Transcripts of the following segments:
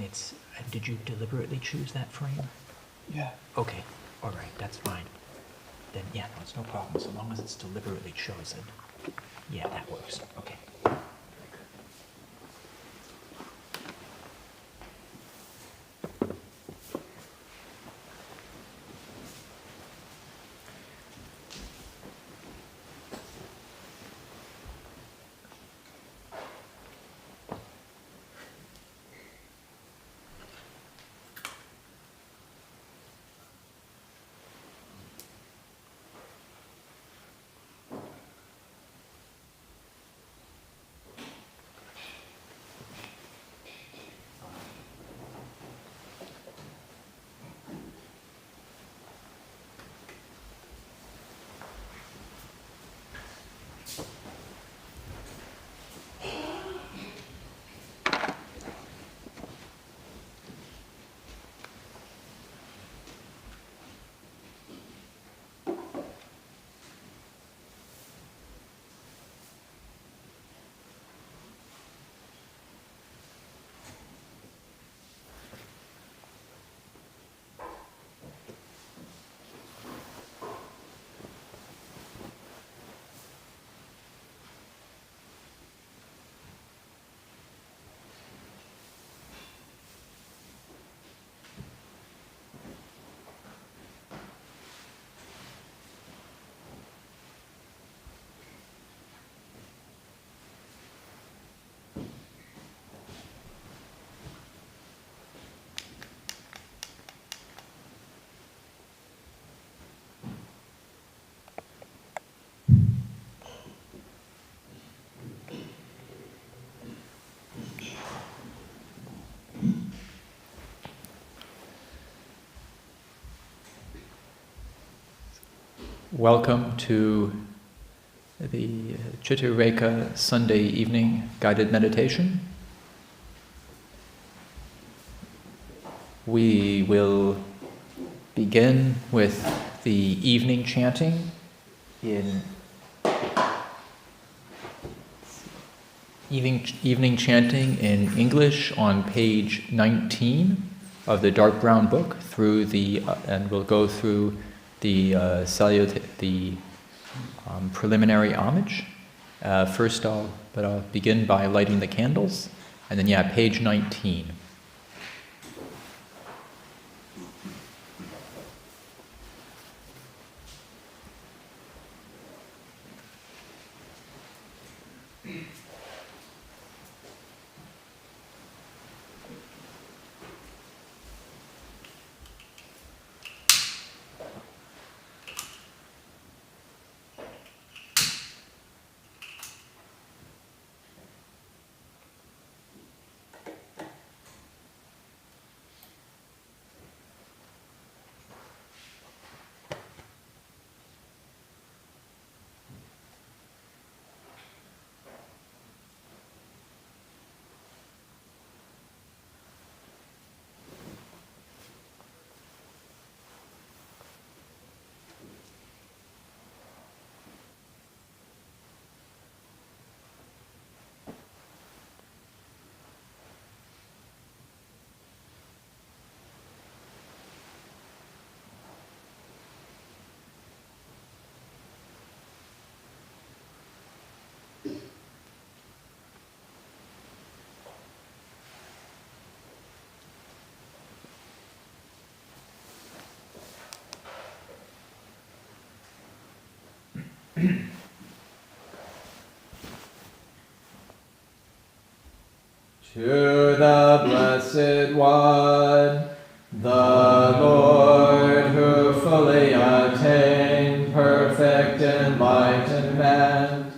And did you deliberately choose that frame? Yeah. Okay, all right, that's fine. Then, yeah, no, it's no problem, as long as it's deliberately chosen. Yeah, that works, okay. Welcome to the Cittaviveka Sunday evening guided meditation. We will begin with the evening chanting in evening chanting in English on page 19 of the dark brown book and we'll go through the preliminary homage. First I'll begin by lighting the candles, and then page 19. To the Blessed One, the Lord who fully attained perfect enlightenment,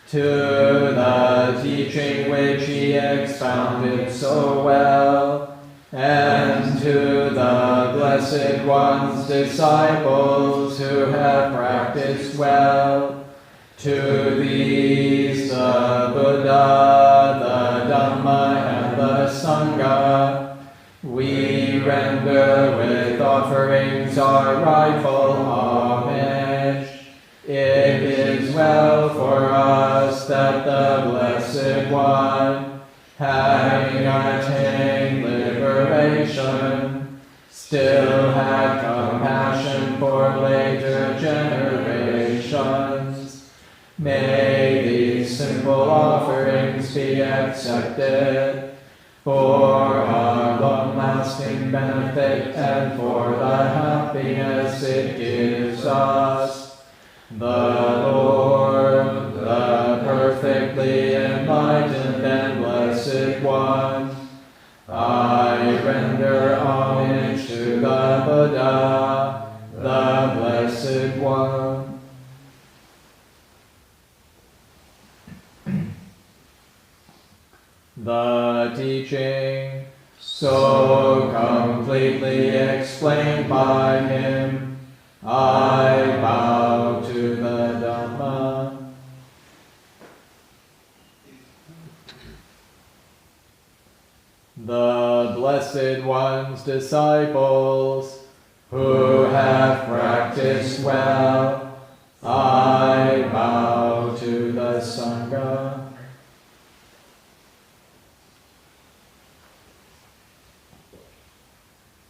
to the teaching which he expounded so well, and to the Blessed One's disciples who have practiced well, to these the Buddha, the Dhamma, and the Sangha, we render with offerings our rightful homage. It is well for us that the Blessed One, having attained liberty be accepted for our long-lasting benefit and for the happiness it gives us. The Lord, the perfectly enlightened and blessed One, I render homage to the Buddha, the Blessed One. The teaching, so completely explained by him, I bow to the Dhamma. The Blessed One's disciples, who have practiced well, I bow to the Sangha.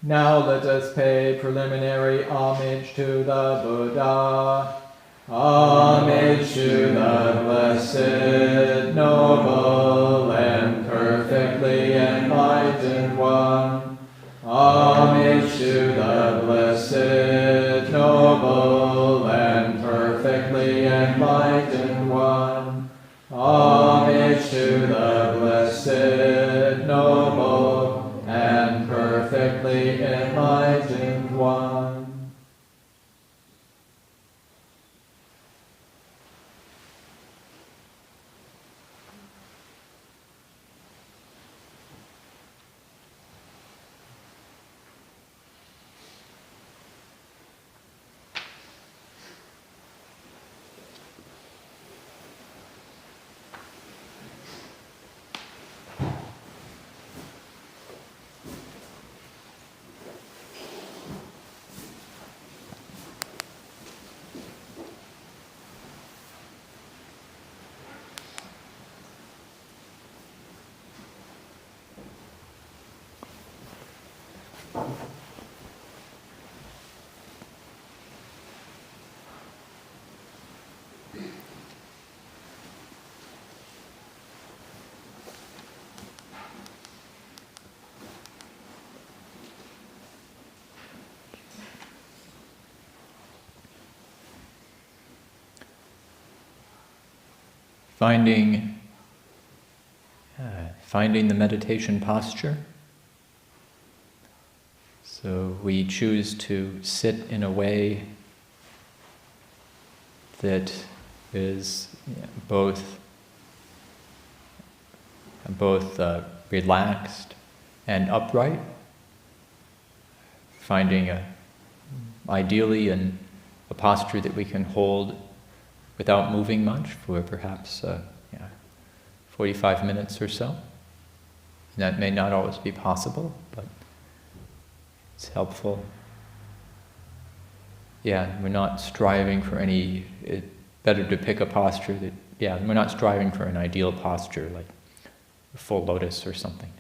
Now let us pay preliminary homage to the Buddha, homage to the blessed, noble, and perfectly enlightened One, homage to the blessed, noble, and perfectly enlightened One, homage to the blessed, noble, and perfectly enlightened One. Finding the meditation posture. So we choose to sit in a way that is both relaxed and upright, finding ideally a posture that we can hold without moving much for perhaps 45 minutes or so. And that may not always be possible, but it's helpful. Yeah, we're not striving for it's better to pick a posture we're not striving for an ideal posture like a full lotus or something.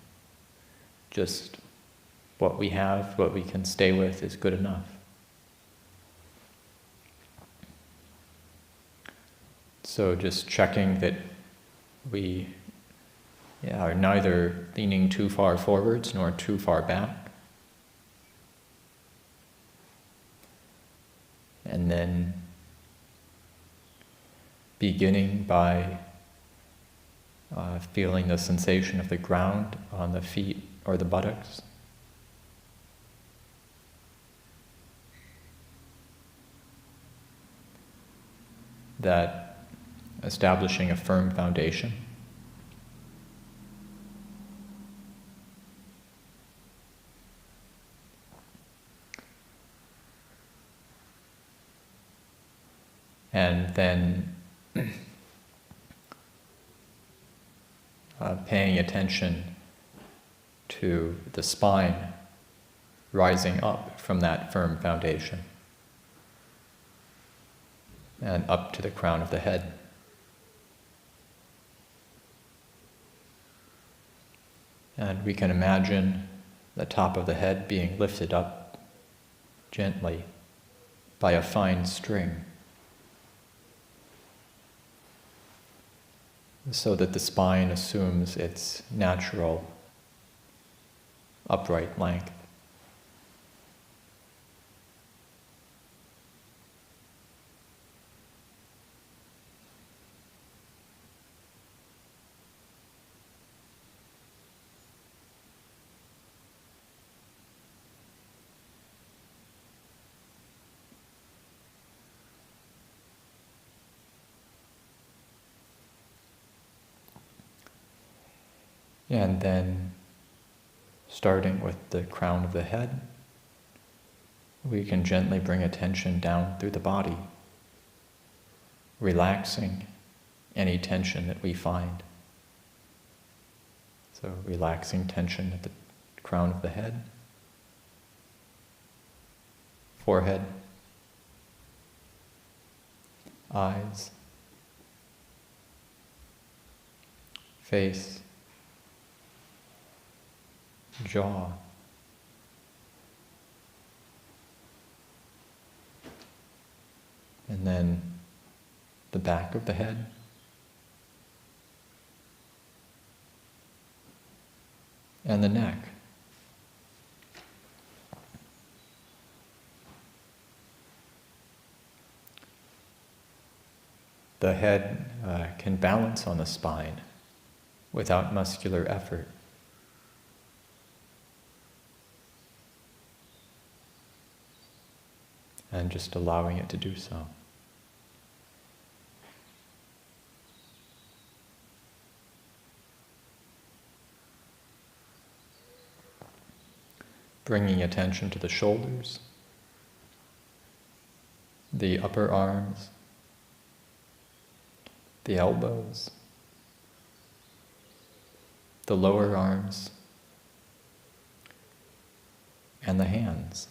Just what we have, what we can stay with is good enough. So just checking that we are neither leaning too far forwards nor too far back. And then beginning by feeling the sensation of the ground on the feet or the buttocks. That establishing a firm foundation. And then paying attention to the spine rising up from that firm foundation and up to the crown of the head. And we can imagine the top of the head being lifted up gently by a fine string. so that the spine assumes its natural upright length. And then, starting with the crown of the head, we can gently bring attention down through the body, relaxing any tension that we find. So relaxing tension at the crown of the head, forehead, eyes, face, jaw, and then the back of the head, and the neck. The head can balance on the spine without muscular effort. And just allowing it to do so. Bringing attention to the shoulders, the upper arms, the elbows, the lower arms, and the hands.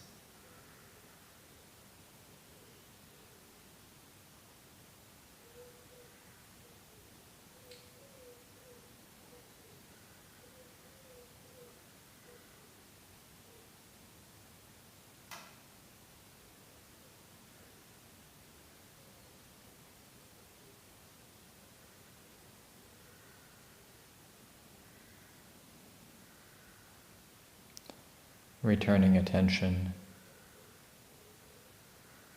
Returning attention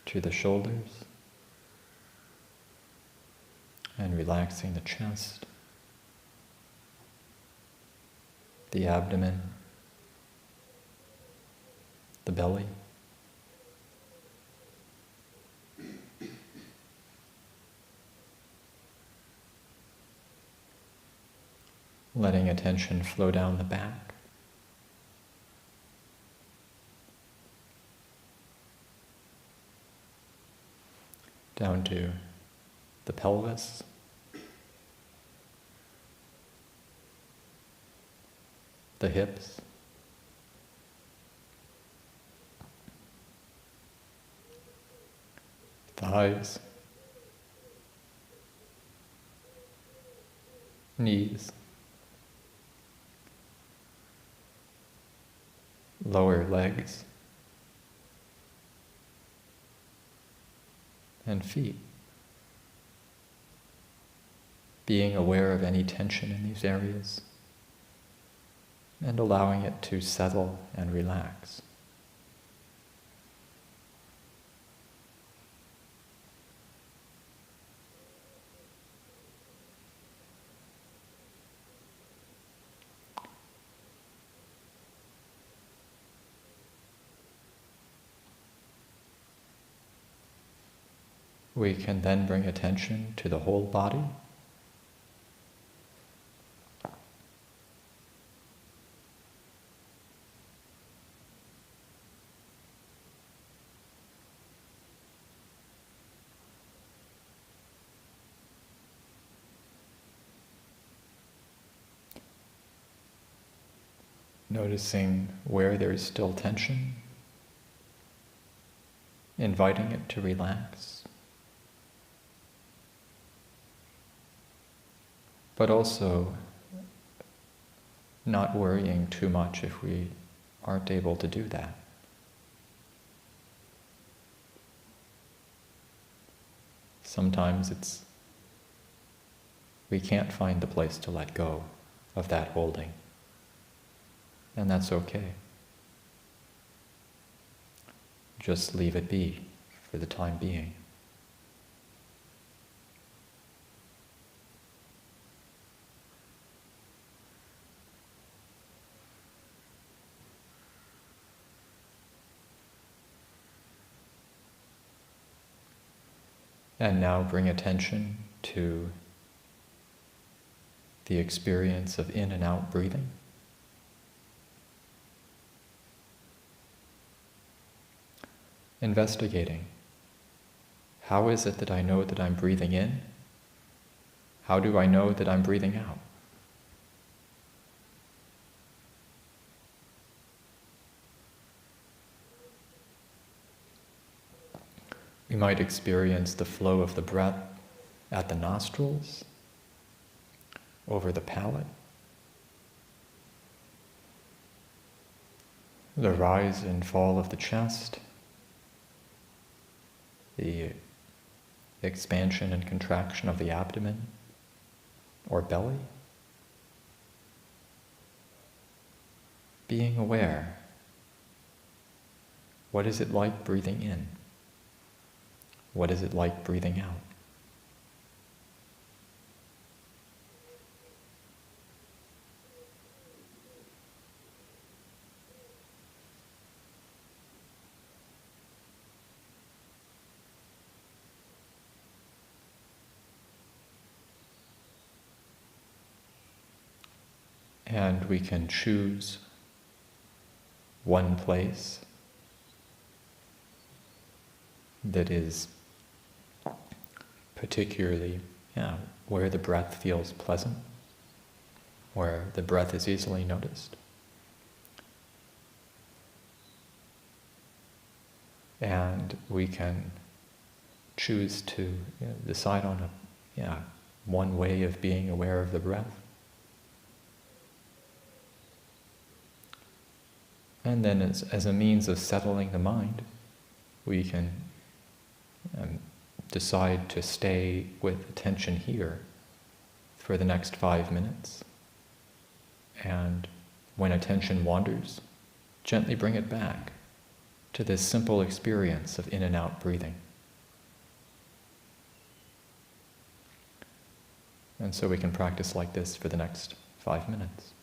to the shoulders and relaxing the chest, the abdomen, the belly. Letting attention flow down the back. Down to the pelvis, the hips, thighs, knees, lower legs, and feet. Being aware of any tension in these areas and allowing it to settle and relax. We can then bring attention to the whole body. Noticing where there is still tension, inviting it to relax. But also not worrying too much if we aren't able to do that. Sometimes it's we can't find the place to let go of that holding. And that's okay. Just leave it be for the time being. And now bring attention to the experience of in and out breathing. Investigating. How is it that I know that I'm breathing in? How do I know that I'm breathing out? We might experience the flow of the breath at the nostrils, over the palate, the rise and fall of the chest, the expansion and contraction of the abdomen or belly. Being aware. What is it like breathing in? What is it like breathing out? And we can choose one place that is particularly, where the breath feels pleasant, where the breath is easily noticed. And we can choose to decide on one way of being aware of the breath. And then as a means of settling the mind, we can decide to stay with attention here for the next 5 minutes. And when attention wanders, gently bring it back to this simple experience of in and out breathing. And so we can practice like this for the next 5 minutes.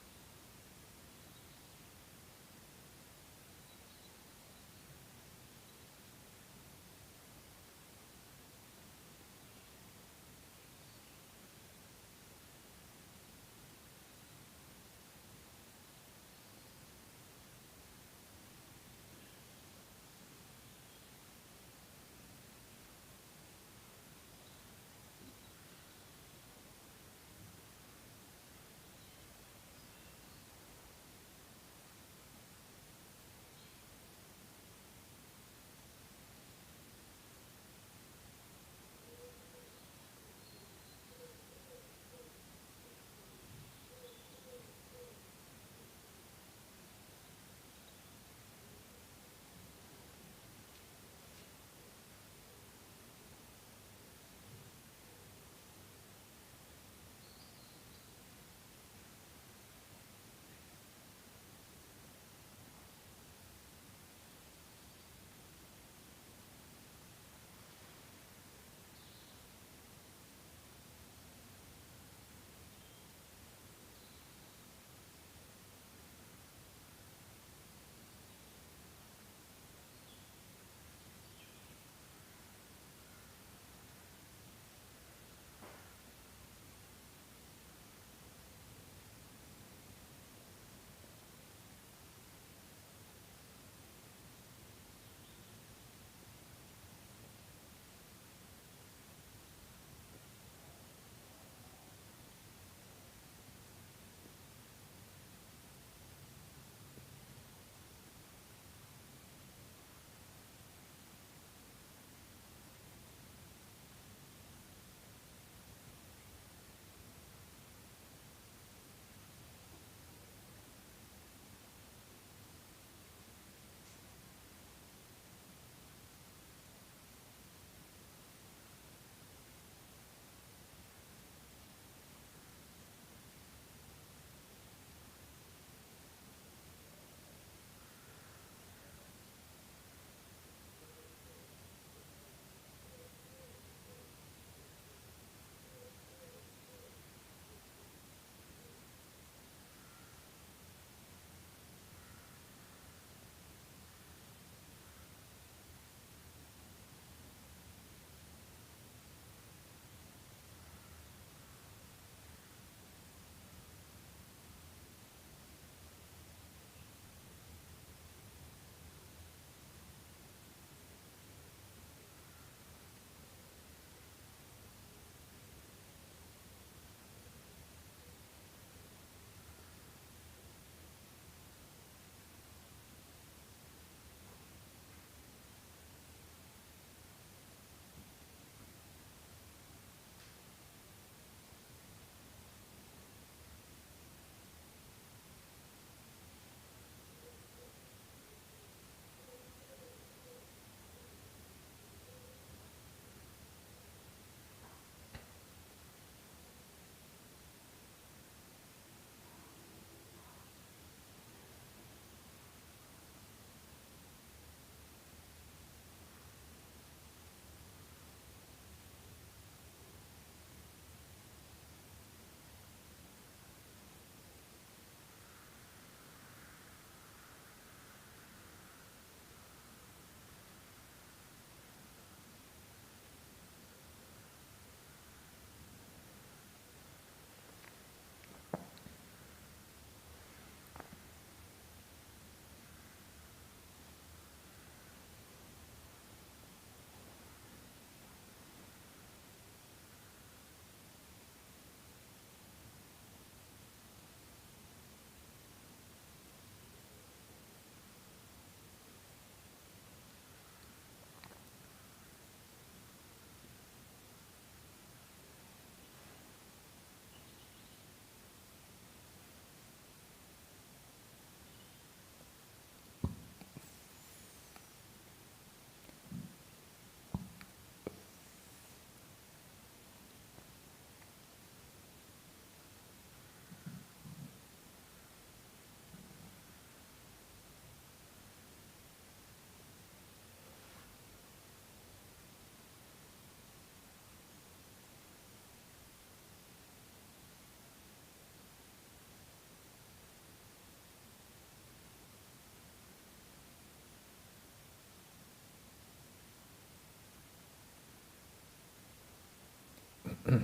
If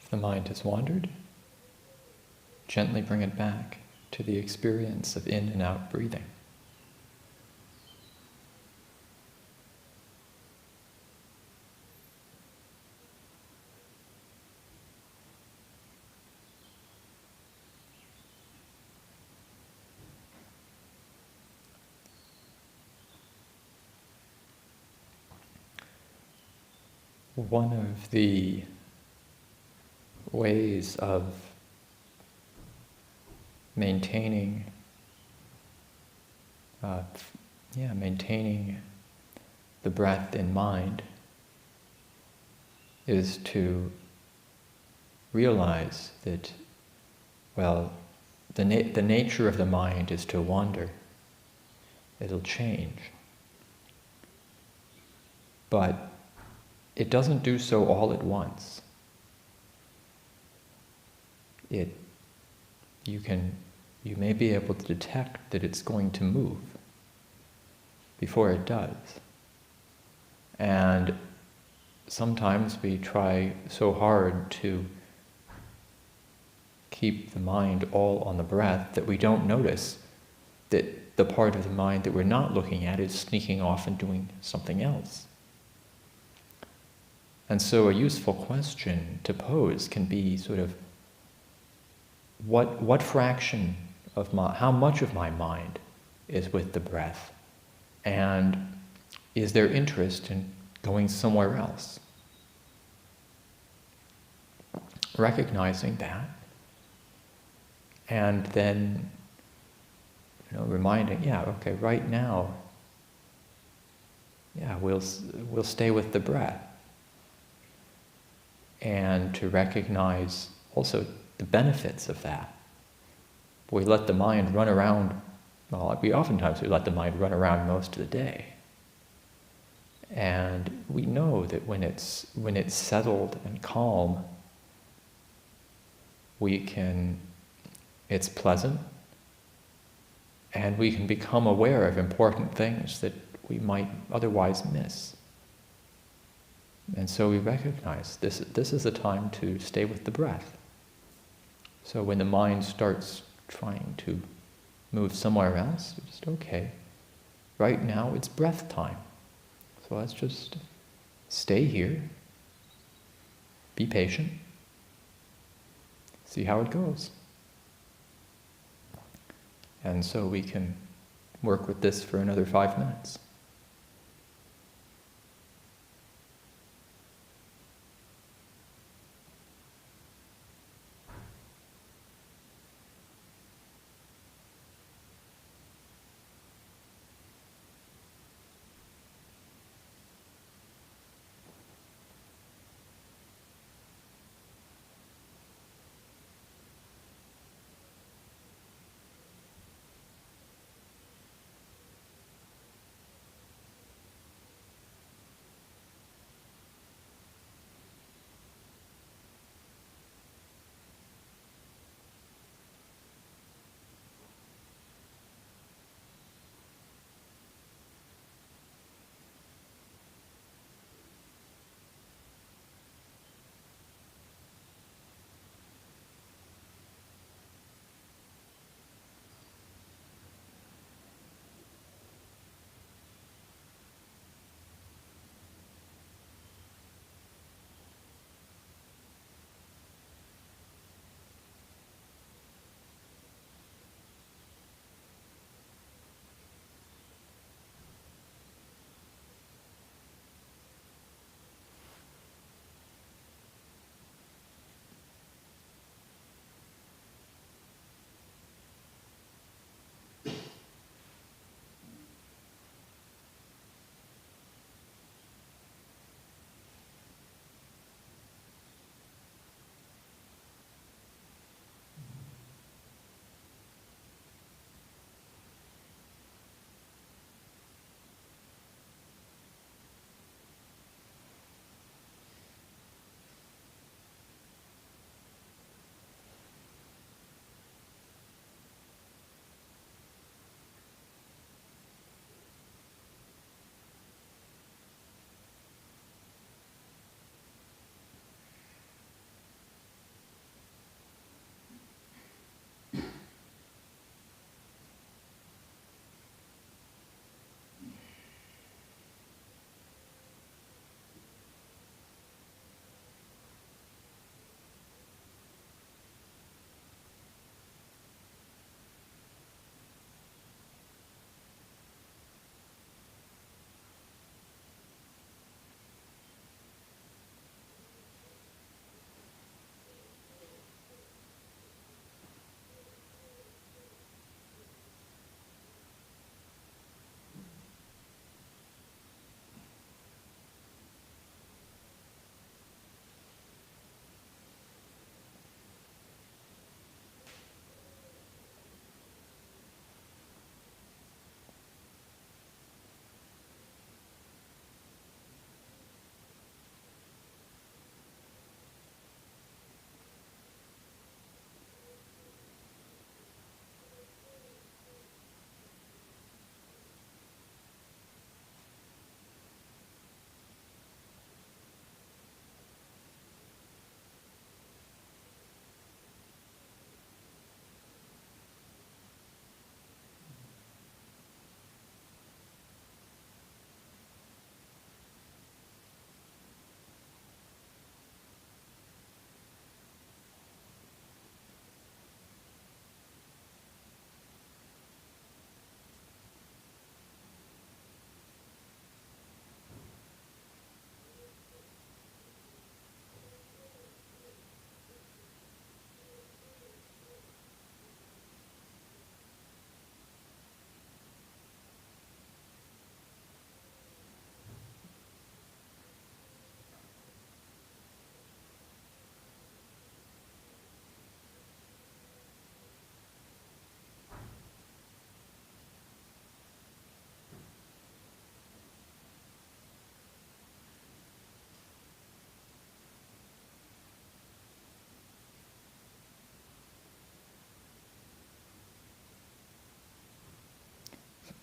the mind has wandered, gently bring it back to the experience of in and out breathing. One of the ways of maintaining the breath in mind is to realize that, well, the nature of the mind is to wander. It'll change. But it doesn't do so all at once. You may be able to detect that it's going to move before it does. And sometimes we try so hard to keep the mind all on the breath that we don't notice that the part of the mind that we're not looking at is sneaking off and doing something else. And so a useful question to pose can be sort of, what fraction of how much of my mind is with the breath? And is there interest in going somewhere else? Recognizing that, and then, reminding, right now, we'll stay with the breath. And to recognize also the benefits of that. We let the mind run around, we let the mind run around most of the day. And we know that when it's settled and calm, it's pleasant, and we can become aware of important things that we might otherwise miss. And so we recognize this is a time to stay with the breath. So when the mind starts trying to move somewhere else, just right now it's breath time. So let's just stay here, be patient, see how it goes. And so we can work with this for another 5 minutes.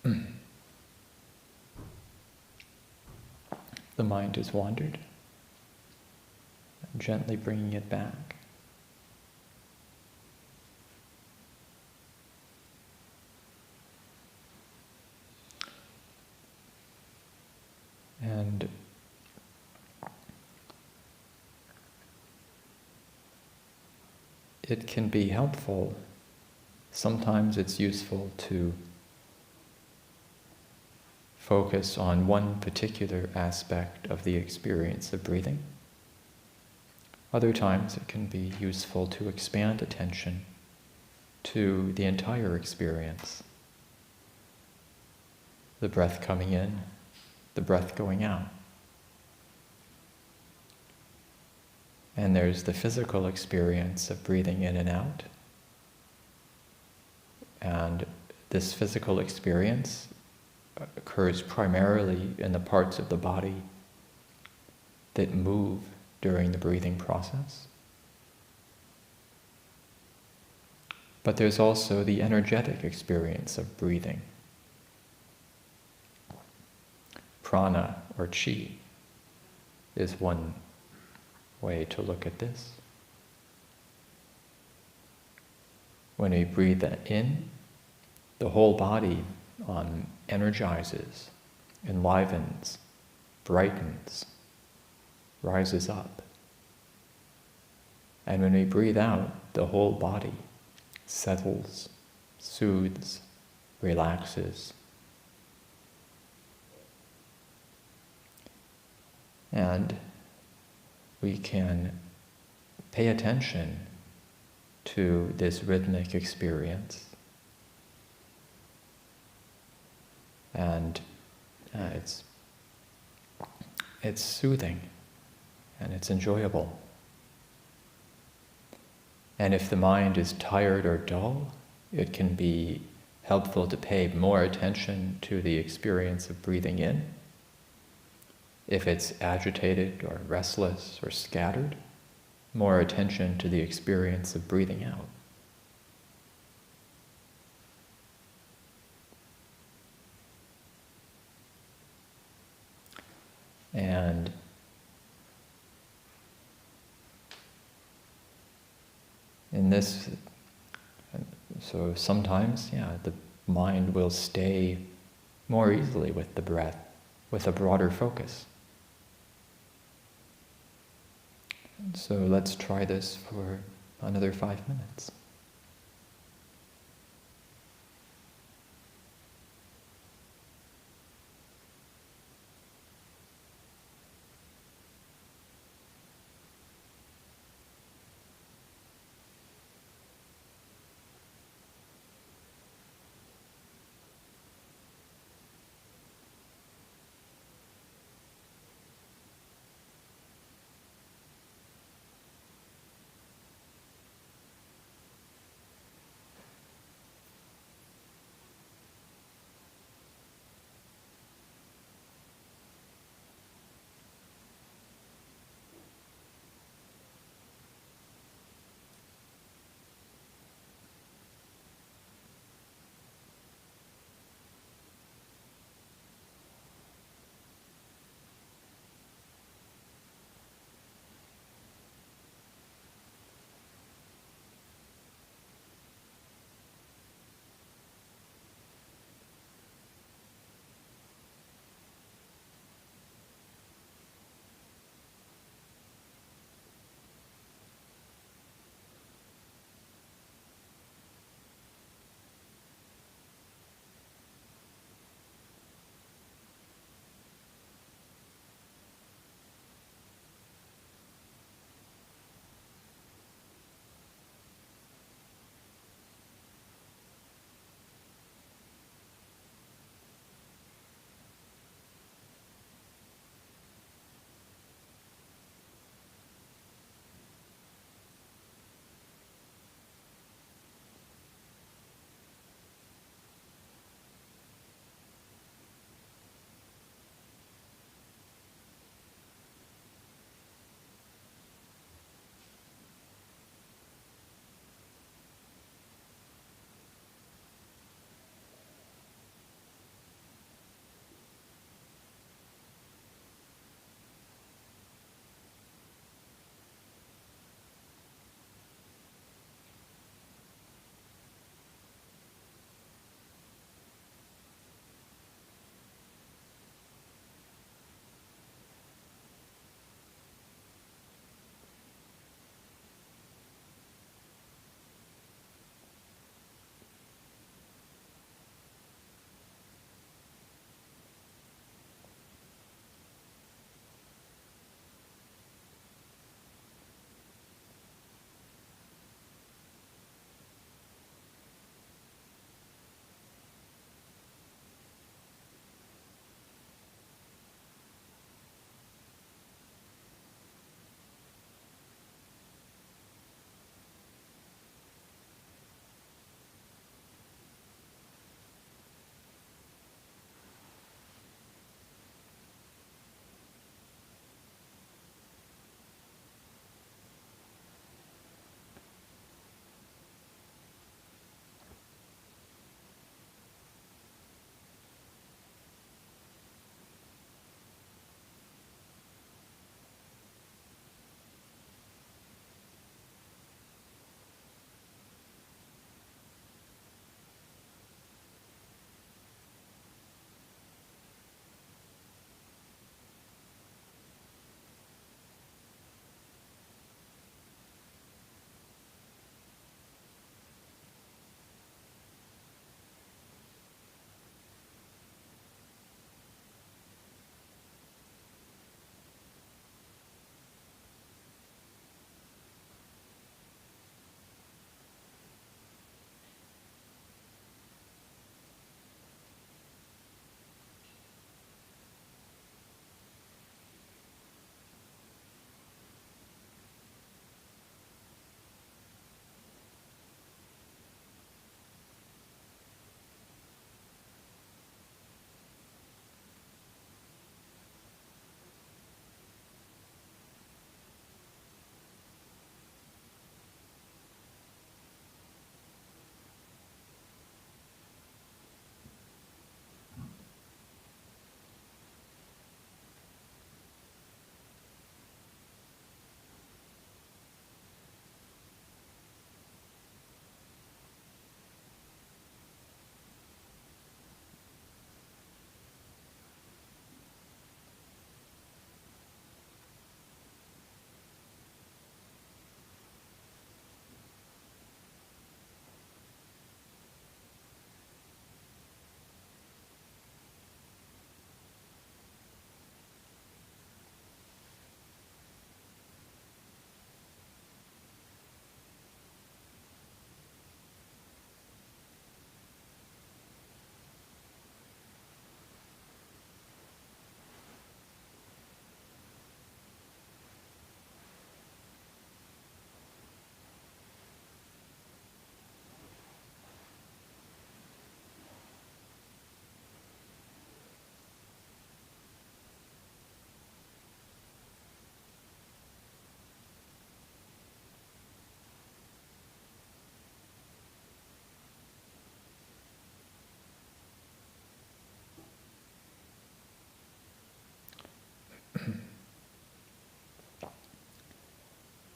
The mind has wandered, gently bringing it back. And it can be helpful. Sometimes it's useful to focus on one particular aspect of the experience of breathing. Other times it can be useful to expand attention to the entire experience. The breath coming in, the breath going out. And there's the physical experience of breathing in and out. And this physical experience occurs primarily in the parts of the body that move during the breathing process. But there's also the energetic experience of breathing. Prana or chi is one way to look at this. When we breathe in, the whole body energizes, enlivens, brightens, rises up. And when we breathe out, the whole body settles, soothes, relaxes. And we can pay attention to this rhythmic experience. And it's soothing and it's enjoyable. And if the mind is tired or dull, it can be helpful to pay more attention to the experience of breathing in. If it's agitated or restless or scattered, more attention to the experience of breathing out. And in this, so sometimes, the mind will stay more easily with the breath, with a broader focus. So let's try this for another 5 minutes.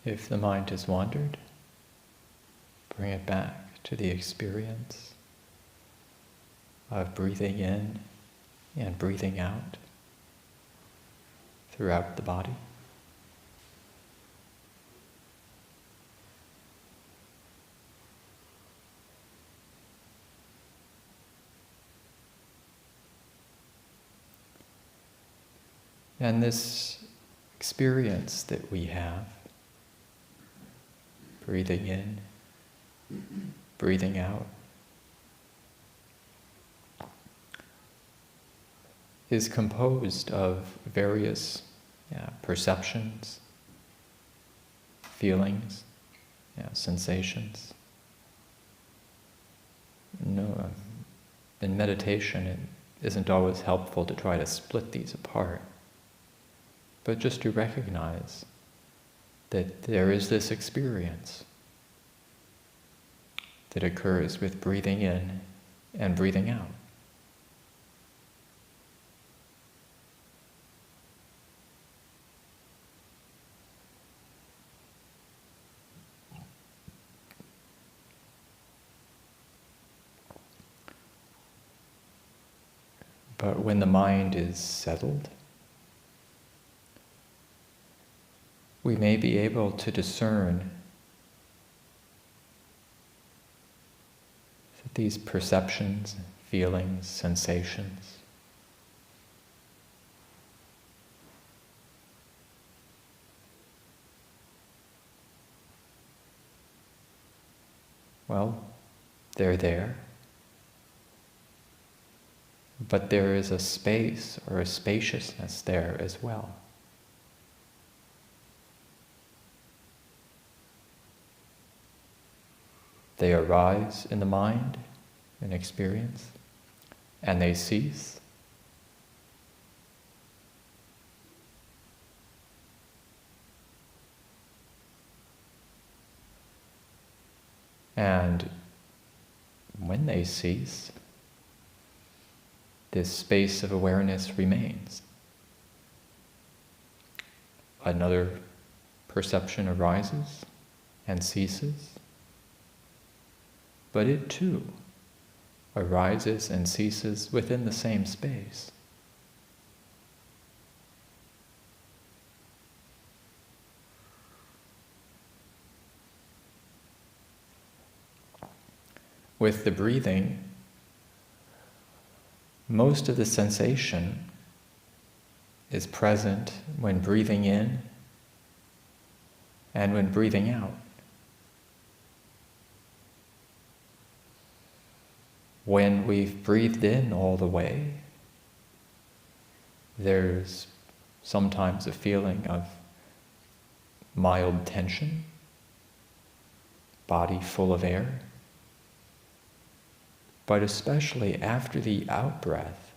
If the mind has wandered, bring it back to the experience of breathing in and breathing out throughout the body. And this experience that we have, breathing in, breathing out, is composed of various perceptions, feelings, sensations. No, in meditation, it isn't always helpful to try to split these apart, but just to recognize that there is this experience that occurs with breathing in and breathing out. But when the mind is settled, we may be able to discern that these perceptions, feelings, sensations they're there. But there is a space or a spaciousness there as well. They arise in the mind, in experience, and they cease. And when they cease, this space of awareness remains. Another perception arises and ceases, but it too arises and ceases within the same space. With the breathing, most of the sensation is present when breathing in and when breathing out. When we've breathed in all the way, there's sometimes a feeling of mild tension, body full of air. But especially after the out-breath,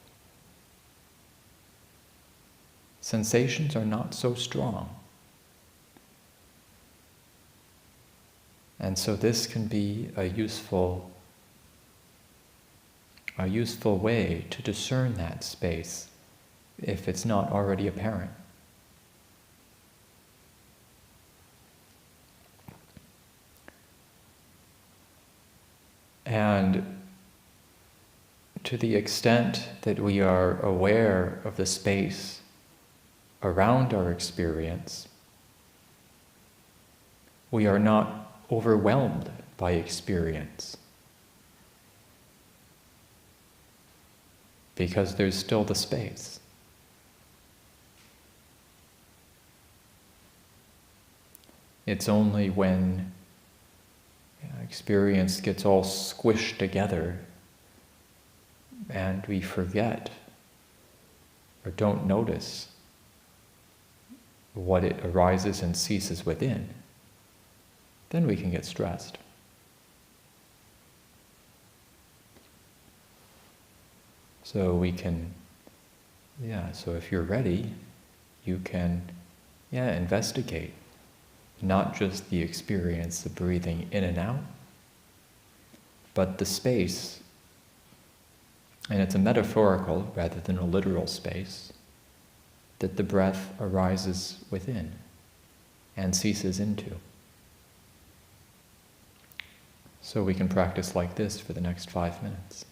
sensations are not so strong. And so this can be a useful way to discern that space if it's not already apparent. And to the extent that we are aware of the space around our experience, we are not overwhelmed by experience, because there's still the space. It's only when experience gets all squished together and we forget or don't notice what it arises and ceases within, then we can get stressed. So we can, so if you're ready, you can, investigate not just the experience of breathing in and out, but the space. And it's a metaphorical rather than a literal space that the breath arises within and ceases into. So we can practice like this for the next 5 minutes.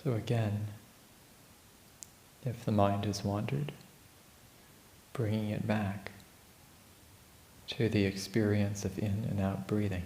So again, if the mind has wandered, bringing it back to the experience of in and out breathing.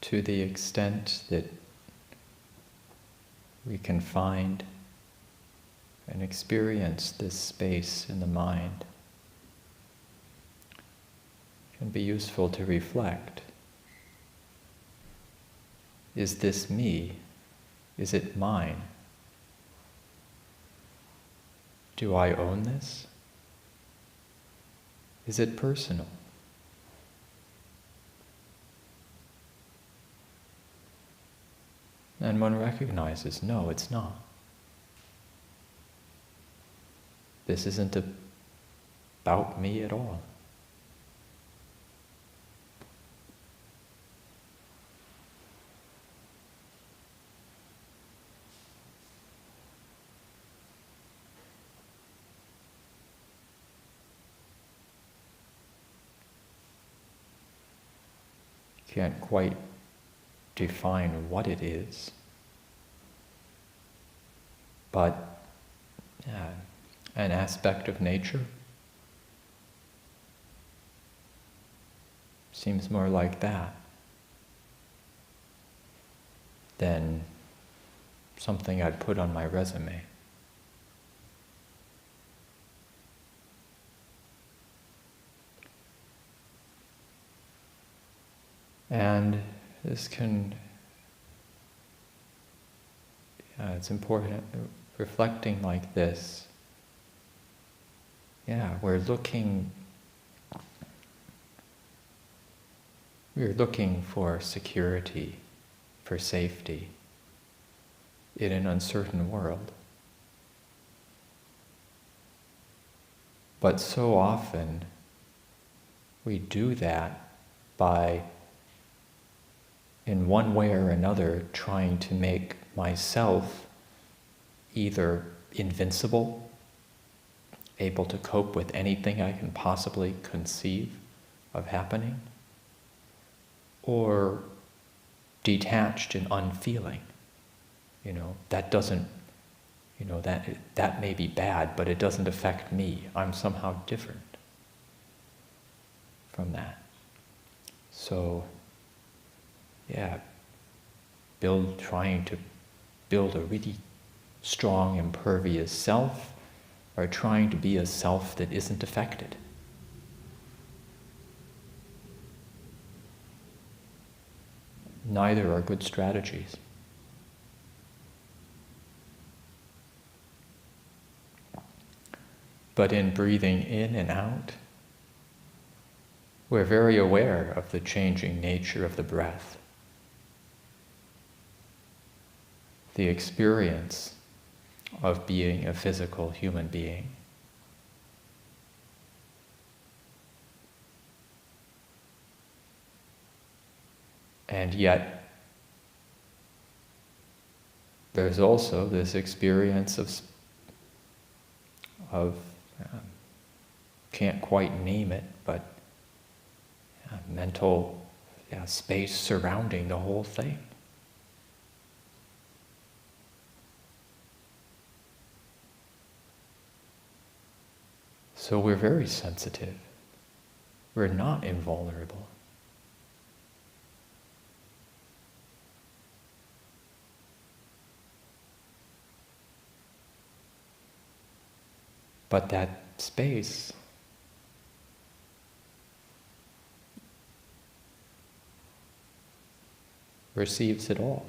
To the extent that we can find and experience this space in the mind, it can be useful to reflect. Is this me? Is it mine? Do I own this? Is it personal? And one recognizes, no, it's not. This isn't about me at all. can't quite define what it is, but an aspect of nature. Seems more like that than something I'd put on my resume. And this can, it's important, reflecting like this. We're looking for security, for safety in an uncertain world. But so often we do that by, in one way or another, trying to make myself either invincible, able to cope with anything I can possibly conceive of happening, or detached and unfeeling. That doesn't, that may be bad, but it doesn't affect me. I'm somehow different from that. So, trying to build a really strong, impervious self, or trying to be a self that isn't affected. Neither are good strategies. But in breathing in and out, we're very aware of the changing nature of the breath. The experience of being a physical human being. And yet, there's also this experience of can't quite name it, but mental space surrounding the whole thing. So we're very sensitive. We're not invulnerable. But that space receives it all.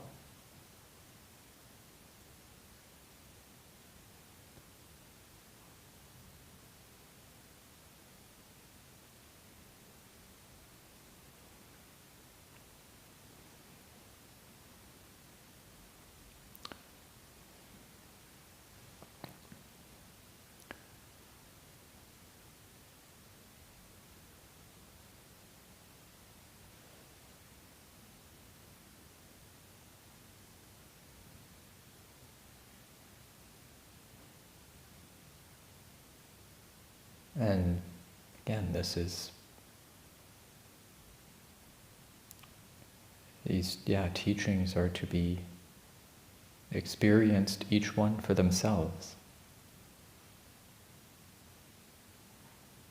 And again, these teachings are to be experienced, each one for themselves.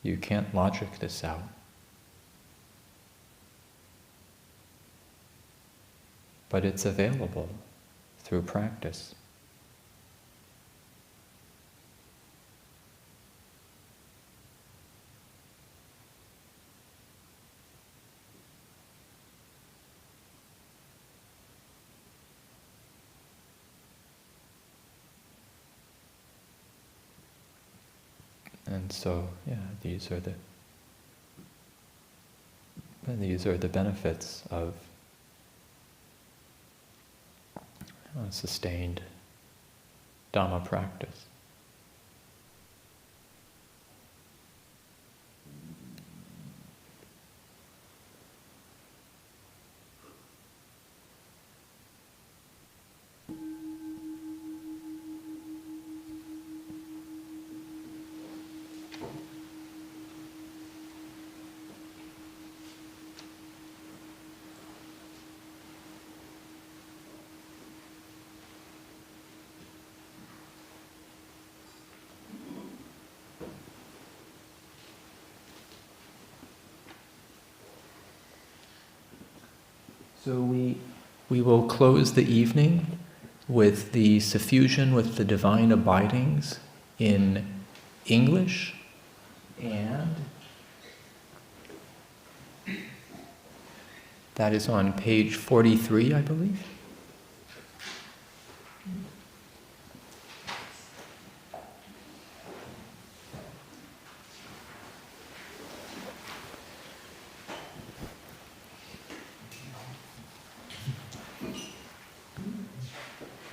You can't logic this out. But it's available through practice. And so, these are the benefits of sustained Dhamma practice. So we will close the evening with the suffusion with the divine abidings in English, and that is on page 43, I believe.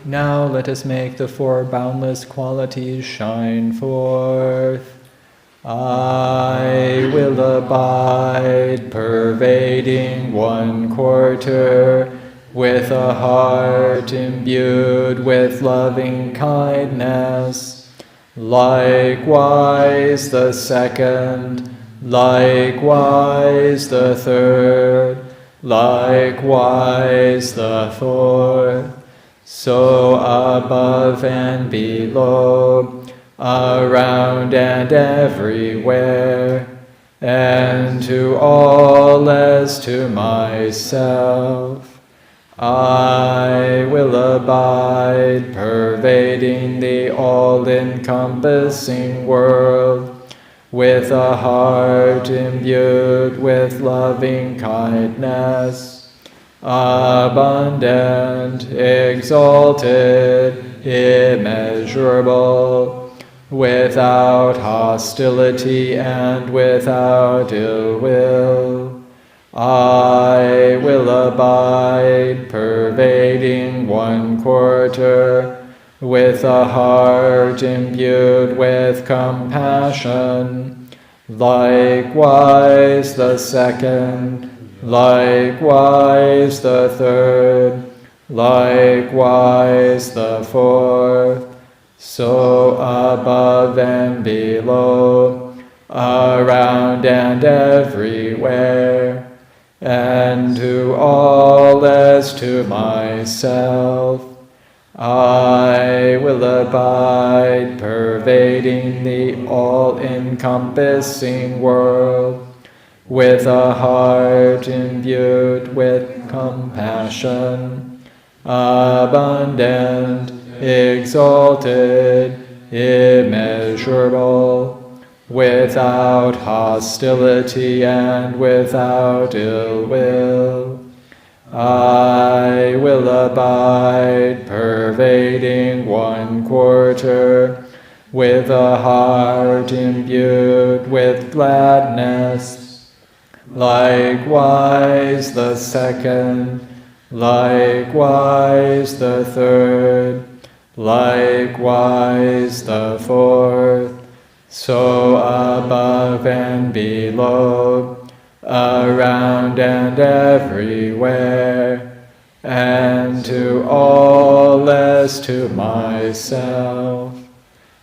Now let us make the four boundless qualities shine forth. I will abide, pervading 1/4, with a heart imbued with loving kindness. Likewise the second, likewise the third, likewise the fourth. So above and below, around and everywhere, and to all as to myself, I will abide, pervading the all-encompassing world, with a heart imbued with loving kindness, abundant, exalted, immeasurable, without hostility and without ill will. I will abide, pervading 1/4, with a heart imbued with compassion. Likewise the second, likewise the third, likewise the fourth. So above and below, around and everywhere, and to all as to myself, I will abide, pervading the all-encompassing world, with a heart imbued with compassion, abundant, exalted, immeasurable, without hostility and without ill will. I will abide, pervading 1/4, with a heart imbued with gladness. Likewise the second, likewise the third, likewise the fourth. So above and below, around and everywhere, and to all as to myself,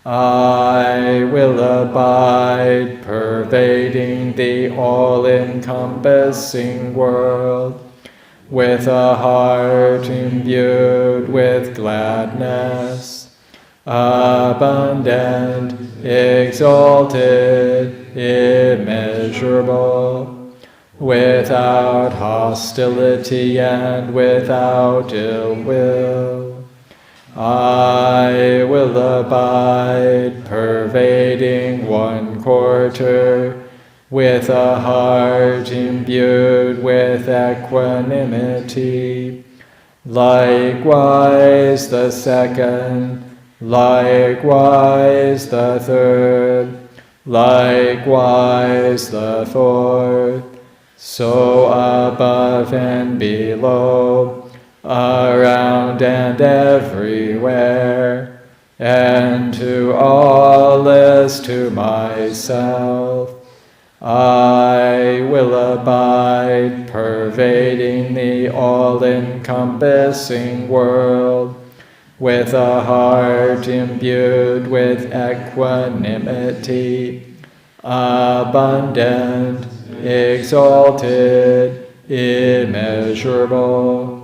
I will abide, pervading the all-encompassing world, with a heart imbued with gladness, abundant, exalted, immeasurable, without hostility and without ill will. I will abide, pervading 1/4, with a heart imbued with equanimity. Likewise the second, likewise the third, likewise the fourth. So above and below, around and everywhere, and to all as to myself, I will abide, pervading the all-encompassing world, with a heart imbued with equanimity, abundant, exalted, immeasurable,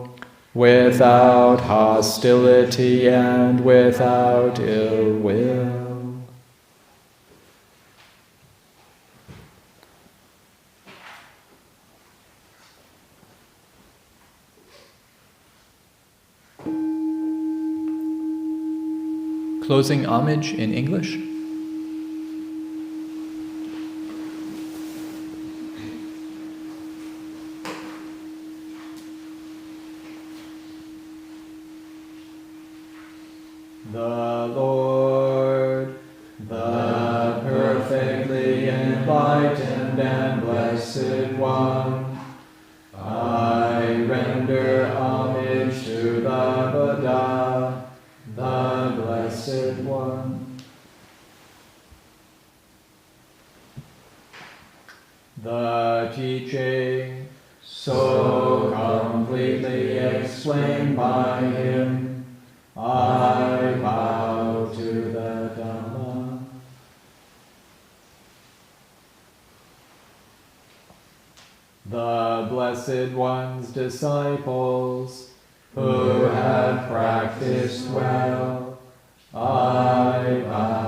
without hostility and without ill will. closing homage in English. The Lord, the perfectly enlightened and blessed One, I render homage to the Buddha, the Blessed One. The teaching, so completely explained by him, I bow to the Dhamma. The Blessed One's disciples, who have practiced well, I bow